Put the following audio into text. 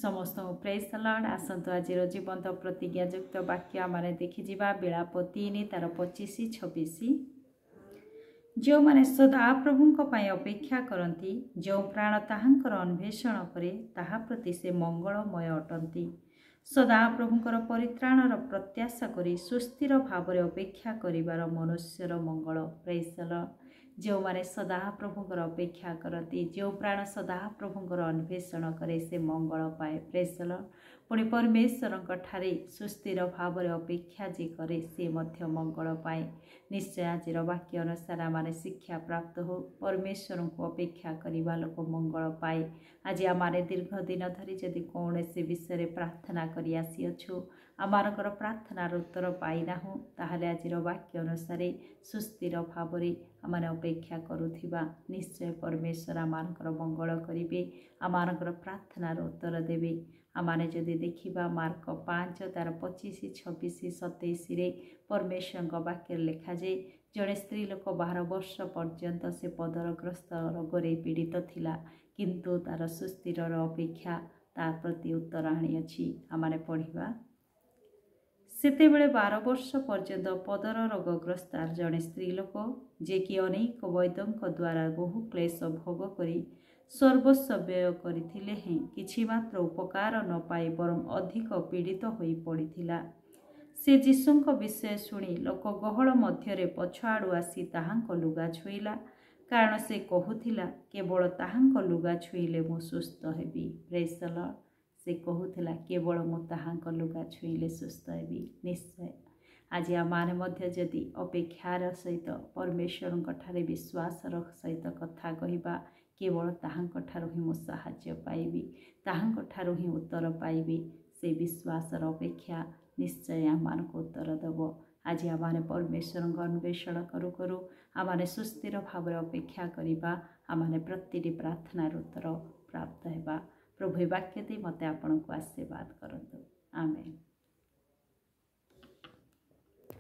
समस्त praise the Lord. आसतु आज जीवंत प्रतिज्ञायुक्त वाक्य आम देखिजा विलाप 3 तार 25-26। जो माने सदा प्रभुंक पाई अपेक्षा करती, जो प्राण ताहांकर अन्वेषण करे ताहा प्रति से मंगलमय अटंती। सदा प्रभुंकर परित्राणर प्रत्याशा करी सुस्थिर भाव अपेक्षा करिवार मनुष्यर मंगल। Praise the lord. जो माने सदा प्रभुंकर अपेक्षा करती, जो प्राण सदा प्रभुंकर अन्वेषण करे से मंगल पाए। Praise the Lord. पुणी परमेश्वरंक ठारे सुस्थिर भाव अपेक्षा जे करे से मध्य मंगल पाए। निश्चय आज वाक्य अनुसार आम शिक्षा प्राप्त हो परमेश्वर को अपेक्षा करने लोक मंगल पाए। आज आम दीर्घ दिन धरी जदि कौन से विषय प्रार्थना करी आसीअछु आमर प्रार्थनार उत्तर पाईना ताहले आज वाक्य अनुसार सुस्थिर भाव आम अपेक्षा करुथिबा निश्चय परमेश्वर आमर मंगल करेंगे, आमर प्रार्थनार उत्तर देवे। आमाने जदि देखिबा मार्क 5 तार 25-26-27 परमेश्वर वाक्य लिखा जे जड़े स्त्री लोक 12 वर्ष पर्यंत से पदरग्रस्त रोगरे पीड़ित थिला, किंतु तार सुस्थिर अपेक्षा तार प्रति उत्तर आनी आमाने पढ़िबा। सेतेबेले 12 वर्ष पर्यंत पदर रोगग्रस्त जड़े स्त्री लोक जे कि अनेक वैद्यों द्वारा बहु क्लेश भोग करी सर्वस्व व्यय करथिले हें किछि मात्र उपकार न पाई बरं अधिक पीड़ित होई पड़िथिला। से जीशुंक विषय शुणी लोक गहल मध्यरे पछआड़ू आसी ताहांक लुगा छुईला, कारण से कहूथिला केवल ताहांक लुगा छुईले मु सुस्थ हेबी। Praise the Lord. से कहूथिला केवल मु ताहांक लुगा छुईले सुस्थ हेबी। निश्चय आज आमाने मध्य जदि अपेक्षार सहित परमेश्वरंक ठारे विश्वासर सहित कथा कहिबा, केवल ताहांक ठारु ही मु साहाय्य पाइबी, ताहांक ठारु ही उत्तर पाइबी। से विश्वासर अपेक्षा निश्चय आमान को उत्तर दब। आज आमाने परमेश्वर अन्वेषण करू करू आमाने सुस्थिर भाव अपेक्षा करिबा, आमाने प्रतिटी प्रार्थनार उत्तर प्राप्त हेबा। प्रभु वाक्य दे मते आपनको आशीर्वाद करंतु। आमेन।